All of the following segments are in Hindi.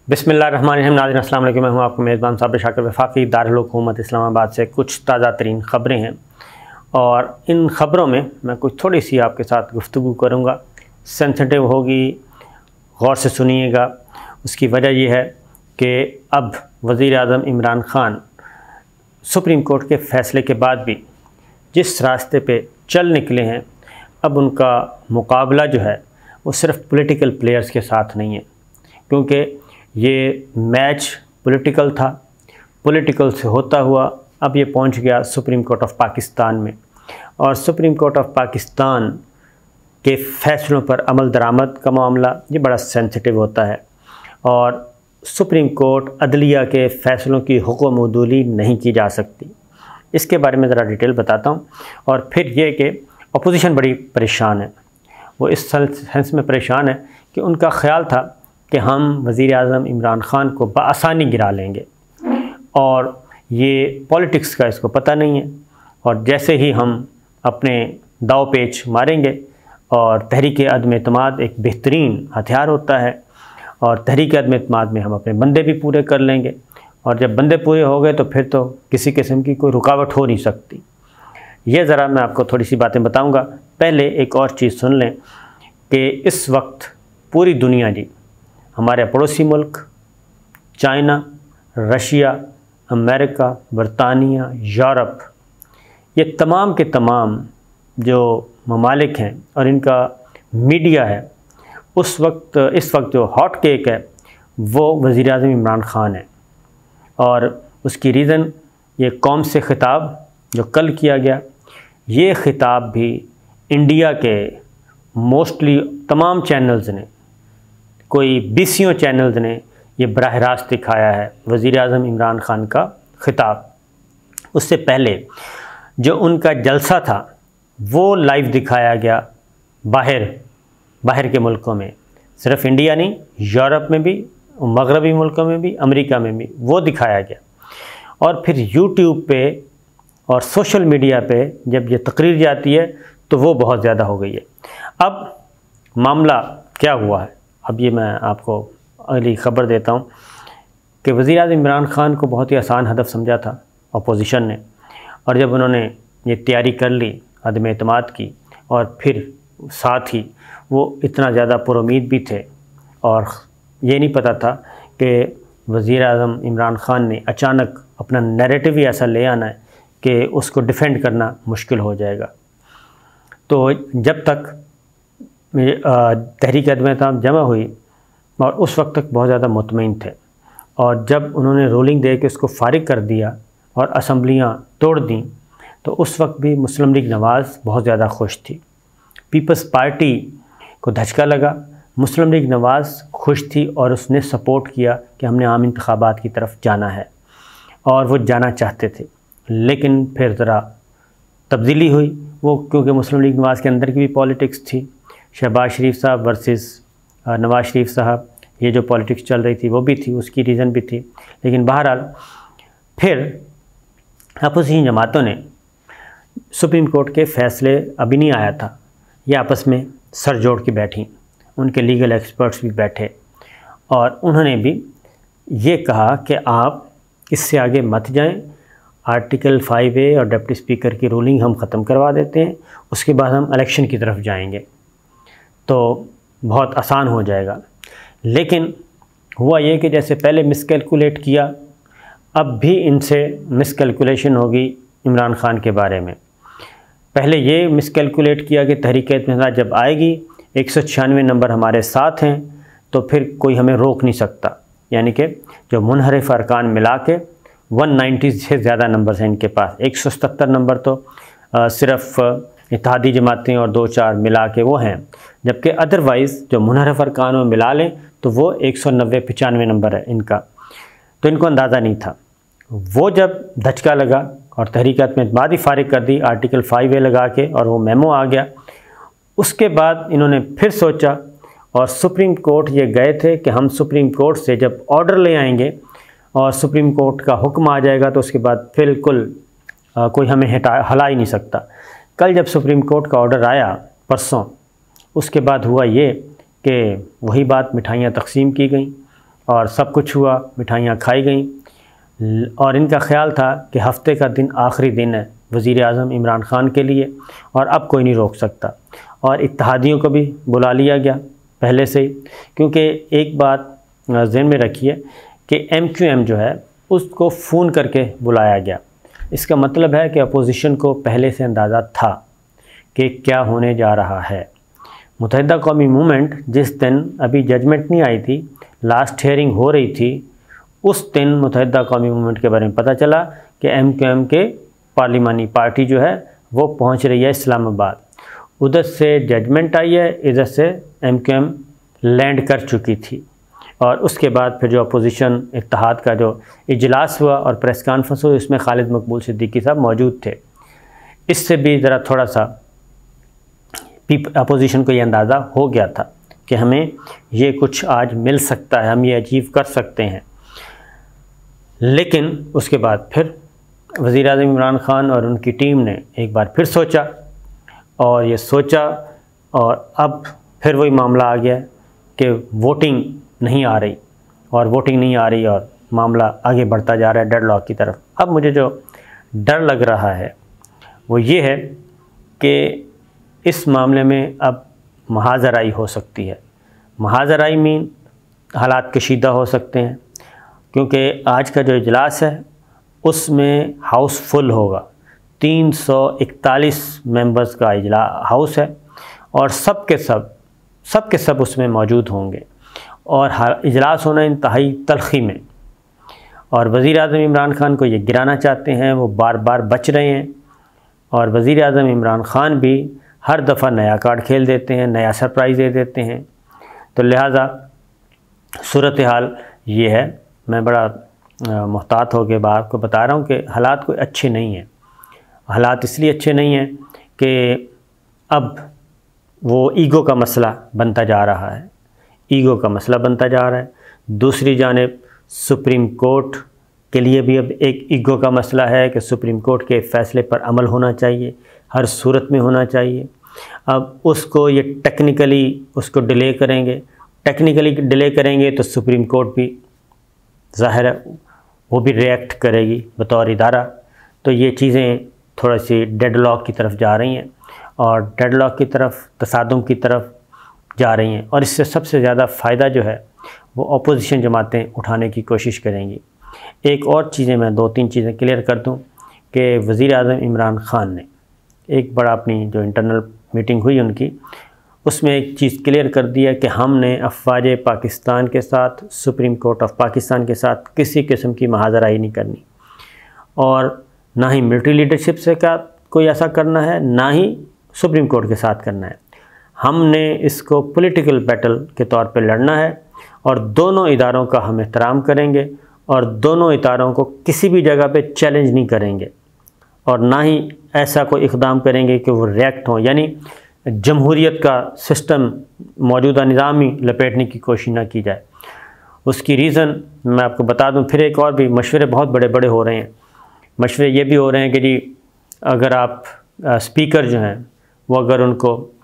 बिस्मिल्लाहिर्रहमानिर्रहीम। नाज़रीन अस्सलाम वालेकुम। मैं हूं आपको मेज़बान साबिर शाकिर वफाकी दारुल हुकूमत इस्लामाबाद से कुछ ताज़ा तरीन ख़बरें हैं और इन ख़बरों में मैं कुछ थोड़ी सी आपके साथ गुफ्तगू करूंगा। सेंसिटिव होगी, गौर से सुनिएगा। उसकी वजह यह है कि अब वज़ीर आज़म इमरान ख़ान सुप्रीम कोर्ट के फ़ैसले के बाद भी जिस रास्ते पे चल निकले हैं, अब उनका मुकाबला जो है वो सिर्फ पॉलिटिकल प्लेयर्स के साथ नहीं है, क्योंकि ये मैच पॉलिटिकल था। पॉलिटिकल से होता हुआ अब ये पहुंच गया सुप्रीम कोर्ट ऑफ पाकिस्तान में, और सुप्रीम कोर्ट ऑफ पाकिस्तान के फ़ैसलों पर अमल दरामद का मामला ये बड़ा सेंसिटिव होता है और सुप्रीम कोर्ट अदलिया के फ़ैसलों की हुक्म उदूली नहीं की जा सकती। इसके बारे में ज़रा डिटेल बताता हूँ। और फिर ये कि अपोजिशन बड़ी परेशान है। वो इस सेंस में परेशान है कि उनका ख़्याल था कि हम वज़ीर आज़म इमरान ख़ान को बआसानी गिरा लेंगे, और ये पॉलिटिक्स का इसको पता नहीं है। और जैसे ही हम अपने दाव पेच मारेंगे, और तहरीक अदम एतमाद एक बेहतरीन हथियार होता है, और तहरीक अदम एतमाद में हम अपने बंदे भी पूरे कर लेंगे, और जब बंदे पूरे हो गए तो फिर तो किसी किस्म की कोई रुकावट हो नहीं सकती। ये ज़रा मैं आपको थोड़ी सी बातें बताऊंगा। पहले एक और चीज़ सुन लें कि इस वक्त पूरी दुनिया जी, हमारे पड़ोसी मुल्क चाइना, रशिया, अमेरिका, बरतानिया, यूरोप, ये तमाम के तमाम जो ममालिक हैं और इनका मीडिया है, इस वक्त जो हॉट केक है वो वज़ीर आज़म इमरान ख़ान है। और उसकी रीज़न ये कौम से ख़िताब जो कल किया गया, ये ख़िताब भी इंडिया के मोस्टली तमाम चैनल्स ने, कोई 20 चैनल्स ने ये बराह रास्त दिखाया है वज़ीर आज़म इमरान ख़ान का ख़िताब। उससे पहले जो उनका जलसा था वो लाइव दिखाया गया बाहर के मुल्कों में, सिर्फ इंडिया नहीं, यूरोप में भी, मगरबी मुल्कों में भी, अमेरिका में भी वो दिखाया गया। और फिर यूट्यूब पे और सोशल मीडिया पे जब ये तकरीर जाती है तो वो बहुत ज़्यादा हो गई है। अब मामला क्या हुआ है, अब ये मैं आपको अगली ख़बर देता हूँ कि वज़ीर आज़म इमरान ख़ान को बहुत ही आसान हदफ समझा था अपोजिशन ने, और जब उन्होंने ये तैयारी कर ली अदम एतमाद की, और फिर साथ ही वो इतना ज़्यादा पुरुमीद भी थे, और ये नहीं पता था कि वज़ीर आज़म इमरान ख़ान ने अचानक अपना नैरेटिव ही ऐसा ले आना है कि उसको डिफेंड करना मुश्किल हो जाएगा। तो जब तक तहरीक अदम एतमाद जमा हुई, और उस वक्त तक बहुत ज़्यादा मुतमईन थे, और जब उन्होंने रूलिंग दे के उसको फ़ारिग कर दिया और असम्बलियाँ तोड़ दी, तो उस वक्त भी मुस्लिम लीग नवाज़ बहुत ज़्यादा खुश थी। पीपल्स पार्टी को धचका लगा, मुस्लिम लीग नवाज़ खुश थी और उसने सपोर्ट किया कि हमने आम इंतखाबात की तरफ जाना है, और वो जाना चाहते थे। लेकिन फिर ज़रा तब्दीली हुई, वो क्योंकि मुस्लिम लीग नवाज़ के अंदर की भी पॉलिटिक्स थी, शहबाज शरीफ साहब वर्सेस नवाज़ शरीफ साहब, ये जो पॉलिटिक्स चल रही थी वो भी थी, उसकी रीज़न भी थी। लेकिन बहरहाल फिर अपोजिशन जमातों ने सुप्रीम कोर्ट के फ़ैसले अभी नहीं आया था, ये आपस में सर जोड़ के बैठी, उनके लीगल एक्सपर्ट्स भी बैठे, और उन्होंने भी ये कहा कि आप इससे आगे मत जाएं, आर्टिकल 5A और डिप्टी स्पीकर की रूलिंग हम ख़त्म करवा देते हैं, उसके बाद हम इलेक्शन की तरफ जाएंगे तो बहुत आसान हो जाएगा। लेकिन हुआ ये कि जैसे पहले मिसकैलकुलेट किया, अब भी इनसे मिसकैलकुलेशन होगी इमरान ख़ान के बारे में। पहले ये मिसकैलकुलेट किया कि तहरीक एतमाद जब आएगी, 196 नंबर हमारे साथ हैं, तो फिर कोई हमें रोक नहीं सकता। यानी कि जो मुनहरिफ अरकान मिला के 190 से ज़्यादा नंबर हैं इनके पास, 177 नंबर तो सिर्फ इत्तेहादी जमातें और 2-4 मिला के वो हैं, जबकि अदरवाइज़ जो मुनहरिफ अरकान में मिला लें तो वो 190-95 नंबर है इनका। तो इनको अंदाज़ा नहीं था। वो जब धचका लगा और तहरीक अदम एतमाद ही फ़ारिग कर दी आर्टिकल 5A लगा के, और वो मेमो आ गया, उसके बाद इन्होंने फिर सोचा और सुप्रीम कोर्ट ये गए थे कि हम सुप्रीम कोर्ट से जब ऑर्डर ले आएंगे और सुप्रीम कोर्ट का हुक्म आ जाएगा तो उसके बाद बिल्कुल कोई हमें हिला ही नहीं सकता। कल जब सुप्रीम कोर्ट का ऑर्डर आया परसों, उसके बाद हुआ ये कि वही बात, मिठाइयाँ तकसीम की गई और सब कुछ हुआ, मिठाइयाँ खाई गईं और इनका ख्याल था कि हफ़्ते का दिन आखिरी दिन है वज़ीर आज़म इमरान ख़ान के लिए और अब कोई नहीं रोक सकता। और इत्तेहादियों को भी बुला लिया गया पहले से ही, क्योंकि एक बात ज़हन में रखिए कि MQM जो है उसको फ़ोन करके बुलाया गया। इसका मतलब है कि अपोजिशन को पहले से अंदाज़ा था कि क्या होने जा रहा है। मुत्तहिदा कौमी मूवमेंट जिस दिन अभी जजमेंट नहीं आई थी, लास्ट हियरिंग हो रही थी, उस दिन मुत्तहिदा कौमी मूवमेंट के बारे में पता चला कि MQM के पार्लिमानी पार्टी जो है वो पहुंच रही है इस्लामाबाद। उधर से जजमेंट आई है, इधर से MQM लैंड कर चुकी थी। और उसके बाद फिर जो अपोजिशन इत्तेहाद का जो इजलास हुआ और प्रेस कॉन्फ्रेंस हुई, उसमें खालिद मकबूल सिद्दीकी साहब मौजूद थे। इससे भी ज़रा थोड़ा सा अपोजिशन को ये अंदाज़ा हो गया था कि हमें ये कुछ आज मिल सकता है, हम ये अचीव कर सकते हैं। लेकिन उसके बाद फिर वज़ीर आज़म इमरान ख़ान और उनकी टीम ने एक बार फिर सोचा और ये सोचा और अब फिर वही मामला आ गया कि वोटिंग नहीं आ रही और मामला आगे बढ़ता जा रहा है डेडलॉक की तरफ। अब मुझे जो डर लग रहा है वो ये है कि इस मामले में अब महाजराई हो सकती है। महाजराई मीन हालात कशीदा हो सकते हैं, क्योंकि आज का जो इजलास है उसमें हाउस फुल होगा। 341 मेंबर्स का हाउस है और सब के सब उसमें मौजूद होंगे और इजलास होना इंतहाई तलखी में। और वज़ीर आज़म इमरान ख़ान को ये गिराना चाहते हैं, वो बार बार बच रहे हैं और वज़ीर आज़म इमरान ख़ान भी हर दफ़ा नया कार्ड खेल देते हैं, नया सरप्राइज़ दे देते हैं। तो लिहाजा सूरत हाल ये है। मैं बड़ा मुहतात हो के बात को बता रहा हूँ कि हालात कोई अच्छे नहीं हैं। हालात इसलिए अच्छे नहीं हैं कि अब वो ईगो का मसला बनता जा रहा है, दूसरी जानिब सुप्रीम कोर्ट के लिए भी अब एक ईगो का मसला है कि सुप्रीम कोर्ट के फ़ैसले पर अमल होना चाहिए, हर सूरत में होना चाहिए। अब उसको ये टेक्निकली उसको डिले करेंगे तो सुप्रीम कोर्ट भी ज़ाहिर है वो भी रिएक्ट करेगी बतौर इदारा। तो ये चीज़ें थोड़ा सी डेडलॉक की तरफ जा रही हैं और डेडलॉक की तरफ, तसादुम की तरफ जा रही हैं और इससे सबसे ज़्यादा फ़ायदा जो है वो अपोजिशन जमातें उठाने की कोशिश करेंगी। एक और चीज़ें मैं 2-3 चीज़ें क्लियर कर दूं कि वज़ीर आज़म इमरान ख़ान ने एक बड़ा अपनी जो इंटरनल मीटिंग हुई उनकी, उसमें एक चीज़ क्लियर कर दिया कि हमने अफ़वाज पाकिस्तान के साथ, सुप्रीम कोर्ट ऑफ पाकिस्तान के साथ किसी किस्म की महाजराई नहीं करनी और ना ही मिलिट्री लीडरशिप से क्या कोई ऐसा करना है, ना ही सुप्रीम कोर्ट के साथ करना है। हमने इसको पॉलिटिकल बैटल के तौर पे लड़ना है और दोनों इदारों का हम एहतराम करेंगे और दोनों इदारों को किसी भी जगह पे चैलेंज नहीं करेंगे और ना ही ऐसा कोई इक़दाम करेंगे कि वो रिएक्ट हों, यानी जमहूरियत का सिस्टम, मौजूदा निज़ाम ही लपेटने की कोशिश ना की जाए। उसकी रीज़न मैं आपको बता दूं। फिर एक और भी मशवरे बहुत बड़े बड़े हो रहे हैं। मशवरे ये भी हो रहे हैं कि जी अगर आप स्पीकर जो हैं वो अगर उनको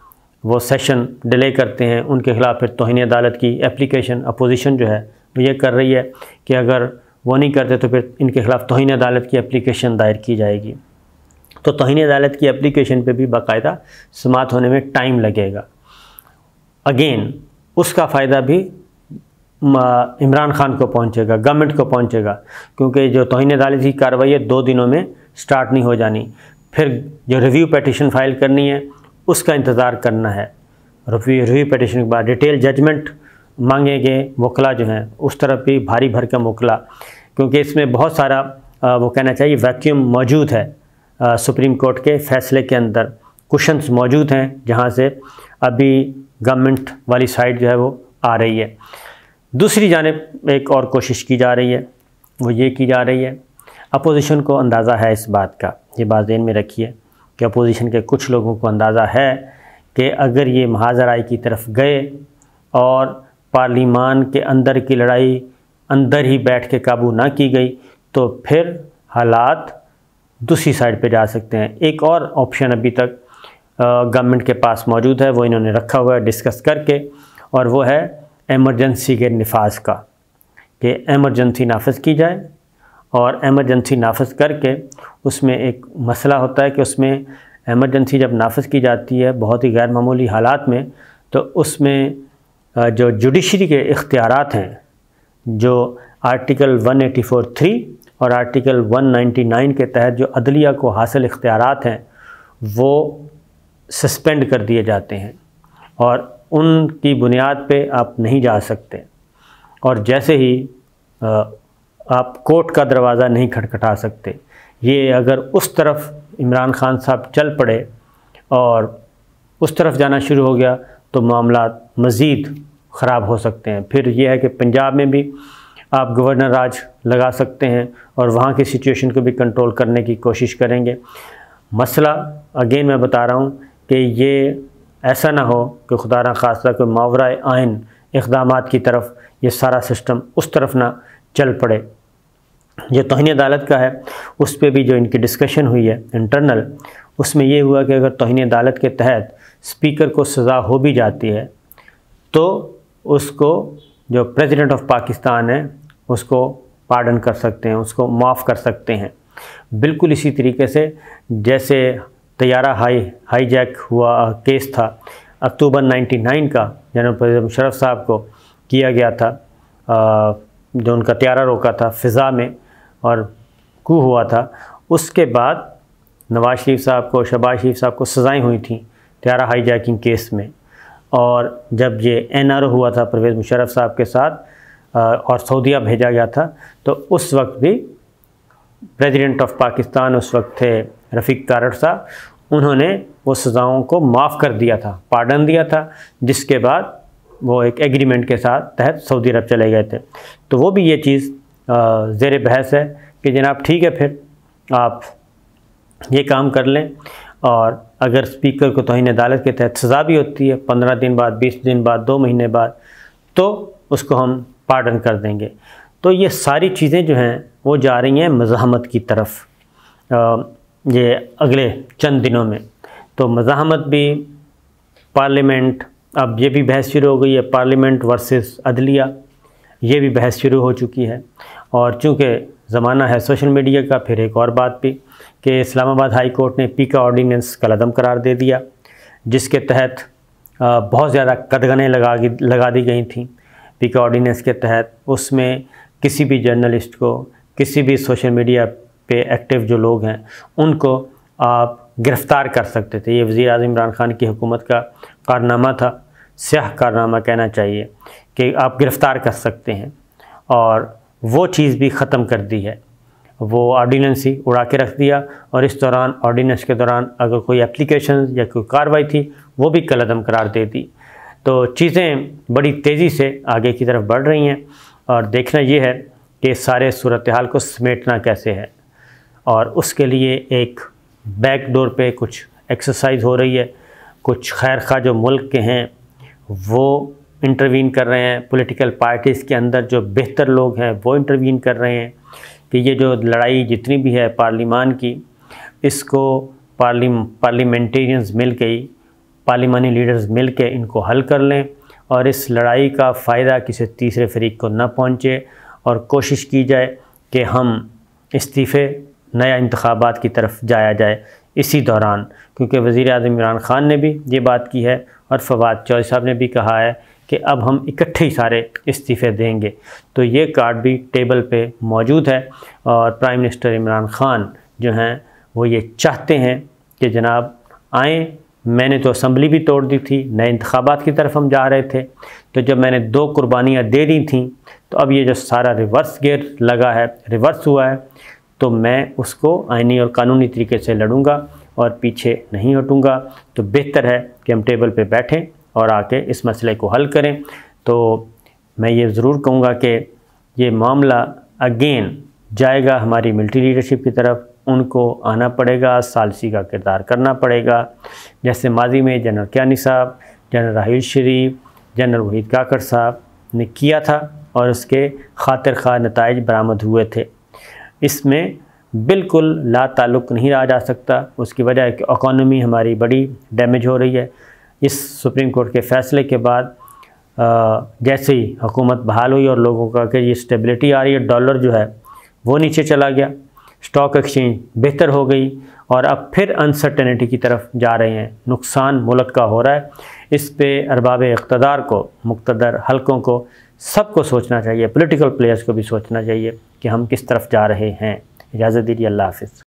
वो सेशन डिले करते हैं, उनके ख़िलाफ़ फिर तौहीन अदालत की एप्लीकेशन अपोजिशन जो है वो ये कर रही है कि अगर वो नहीं करते तो फिर इनके ख़िलाफ़ तौहीन अदालत की एप्लीकेशन दायर की जाएगी। तो तौहीन अदालत की एप्लीकेशन पे भी बाकायदा समाअत होने में टाइम लगेगा। अगेन उसका फ़ायदा भी इमरान ख़ान को पहुंचेगा, गवर्नमेंट को पहुंचेगा, क्योंकि जो तौहीन अदालत की कार्रवाई है 2 दिनों में स्टार्ट नहीं हो जानी। फिर जो रिव्यू पिटीशन फ़ाइल करनी है उसका इंतज़ार करना है। रिव्यू पिटीशन के बाद डिटेल जजमेंट मांगेंगे वकला जो हैं, उस तरफ भी भारी भरकम वकला, क्योंकि इसमें बहुत सारा वो कहना चाहिए वैक्यूम मौजूद है। सुप्रीम कोर्ट के फ़ैसले के अंदर कुशन्स मौजूद हैं जहां से अभी गवर्नमेंट वाली साइड जो है वो आ रही है। दूसरी जानिब एक और कोशिश की जा रही है, वो ये की जा रही है, अपोजिशन को अंदाज़ा है इस बात का, ये बात ध्यान में रखिए कि अपोजिशन के कुछ लोगों को अंदाज़ा है कि अगर ये महाजराई की तरफ गए और पार्लिमान के अंदर की लड़ाई अंदर ही बैठ के काबू ना की गई तो फिर हालात दूसरी साइड पे जा सकते हैं। एक और ऑप्शन अभी तक गवर्नमेंट के पास मौजूद है, वो इन्होंने रखा हुआ है डिस्कस करके, और वो है एमरजेंसी के नफाज का। कि एमरजेंसी नाफिज की जाए, और एमरजेंसी नाफिज करके उसमें एक मसला होता है कि उसमें एमरजेंसी जब नाफिज की जाती है बहुत ही गैर मामूली हालात में, तो उसमें जो जुडिशरी के इख्तियारात हैं, जो आर्टिकल 184(3) और आर्टिकल 199 के तहत जो अदलिया को हासिल इख्तियारात हैं वो सस्पेंड कर दिए जाते हैं और उनकी बुनियाद पे आप नहीं जा सकते। और जैसे ही आप कोर्ट का दरवाज़ा नहीं खटखटा सकते। ये अगर उस तरफ इमरान खान साहब चल पड़े और उस तरफ जाना शुरू हो गया तो मामला मज़ीद ख़राब हो सकते हैं। फिर यह है कि पंजाब में भी आप गवर्नर राज लगा सकते हैं और वहाँ की सिचुएशन को भी कंट्रोल करने की कोशिश करेंगे। मसला अगेन मैं बता रहा हूँ कि ये ऐसा ना हो कि खुदा ना खास्ता कोई मावरा आइन इक़दामात की तरफ ये सारा सिस्टम उस तरफ ना चल पड़े। जो तौहीन अदालत का है उस पर भी जो इनकी डिस्कशन हुई है इंटरनल, उसमें ये हुआ कि अगर तौहीन अदालत के तहत स्पीकर को सज़ा हो भी जाती है तो उसको जो प्रेसिडेंट ऑफ पाकिस्तान है उसको पार्डन कर सकते हैं, उसको माफ़ कर सकते हैं। बिल्कुल इसी तरीके से जैसे तैयारा हाईजैक हुआ केस था अक्टूबर 99 का, जनरल परवेज़ मुशर्रफ साहब को किया गया था, जो उनका तैयारा रोका था फ़िज़ा में और कू हुआ था। उसके बाद नवाज शरीफ साहब को, शहबाज शरीफ साहब को सज़ाएँ हुई थी तैयारा हाईजैकिंग केस में। और जब ये NRO हुआ था परवेज़ मुशर्रफ साहब के साथ और सऊदीया भेजा गया था, तो उस वक्त भी प्रेसिडेंट ऑफ पाकिस्तान उस वक्त थे रफ़ीक कारड़ साहब, उन्होंने वो सज़ाओं को माफ़ कर दिया था, पार्डन दिया था, जिसके बाद वो एक एग्रीमेंट के साथ तहत सऊदी अरब चले गए थे। तो वो भी ये चीज़ ज़ेर बहस है कि जनाब ठीक है फिर आप ये काम कर लें, और अगर स्पीकर को तौहीन अदालत के तहत सज़ा भी होती है 15 दिन बाद, 20 दिन बाद, 2 महीने बाद, तो उसको हम पार्डन कर देंगे। तो ये सारी चीज़ें जो हैं वो जा रही हैं मज़ाहमत की तरफ ये अगले चंद दिनों में। तो मज़ाहमत भी, पार्लियामेंट, अब ये भी बहस शुरू हो गई है, पार्लियामेंट वर्सेस अदलिया, ये भी बहस शुरू हो चुकी है। और चूँकि ज़माना है सोशल मीडिया का, फिर एक और बात भी कि इस्लामाबाद हाई कोर्ट ने पीका ऑर्डीनेंस कलअदम करार दे दिया, जिसके तहत बहुत ज़्यादा कदगनें लगा दी गई थी पीका ऑर्डीनेंस के तहत। उसमें किसी भी जर्नलिस्ट को, किसी भी सोशल मीडिया पे एक्टिव जो लोग हैं उनको आप गिरफ़्तार कर सकते थे। ये वज़ीर आज़म इमरान खान की हुकूमत का कारनामा था, स्याह कारनामा कहना चाहिए, कि आप गिरफ़्तार कर सकते हैं, और वो चीज़ भी ख़त्म कर दी है। वो ऑर्डीनेंस ही उड़ा के रख दिया, और इस दौरान ऑर्डीनेंस के दौरान अगर कोई एप्लीकेशन या कोई कार्रवाई थी वो भी कलअदम करार दे दी। तो चीज़ें बड़ी तेज़ी से आगे की तरफ बढ़ रही हैं, और देखना ये है कि सारे सूरत हाल को समेटना कैसे है। और उसके लिए एक बैक डोर पे कुछ एक्सरसाइज हो रही है, कुछ खैर खा जो मुल्क के हैं वो इंटरवीन कर रहे हैं, पॉलिटिकल पार्टीज़ के अंदर जो बेहतर लोग हैं वो इंटरवीन कर रहे हैं कि ये जो लड़ाई जितनी भी है पार्लिमान की, इसको पार्लियामेंटेरियंस मिल के, पार्लिमानी लीडर्स मिल के इनको हल कर लें, और इस लड़ाई का फ़ायदा किसी तीसरे फरीक को न पहुँचे, और कोशिश की जाए कि हम इस्तीफ़े, नया इंतखाबात की तरफ जाया जाए इसी दौरान। क्योंकि वज़ीर आज़म इमरान खान ने भी ये बात की है और फवाद चौधरी साहब ने भी कहा है कि अब हम इकट्ठे ही सारे इस्तीफ़े देंगे। तो ये कार्ड भी टेबल पे मौजूद है, और प्राइम मिनिस्टर इमरान खान जो हैं वो ये चाहते हैं कि जनाब आएँ। मैंने तो असम्बली भी तोड़ दी थी, नए इंतखाबात की तरफ हम जा रहे थे, तो जब मैंने 2 कुर्बानियाँ दे दी थी, तो अब ये जो सारा रिवर्स गियर लगा है, रिवर्स हुआ है, तो मैं उसको आईनी और कानूनी तरीके से लड़ूंगा और पीछे नहीं हटूंगा। तो बेहतर है कि हम टेबल पे बैठें और आके इस मसले को हल करें। तो मैं ये ज़रूर कहूँगा कि ये मामला अगेन जाएगा हमारी मिलिट्री लीडरशिप की तरफ, उनको आना पड़ेगा, सालसी का किरदार करना पड़ेगा। जैसे माजी में जनरल कियानी साहब, जनरल राहील शरीफ, जनरल वहीद काकड़ साहब ने किया था, और उसके खातिर खा नताइज बरामद हुए थे। इसमें बिल्कुल ला ताल्लुक़ नहीं रहा जा सकता। उसकी वजह है कि इकॉनमी हमारी बड़ी डैमेज हो रही है। इस सुप्रीम कोर्ट के फ़ैसले के बाद जैसे ही हुकूमत बहाल हुई और लोगों का कि ये स्टेबिलिटी आ रही है, डॉलर जो है वो नीचे चला गया, स्टॉक एक्सचेंज बेहतर हो गई और अब फिर अनसर्टेनिटी की तरफ जा रहे हैं, नुकसान मुल्क का हो रहा है। इस पे अरबाब इक़्तिदार को, मुक़्तदर हलकों को, सबको सोचना चाहिए, पॉलिटिकल प्लेयर्स को भी सोचना चाहिए कि हम किस तरफ जा रहे हैं। इजाज़त दीजिए, अल्लाह हाफ़िज़।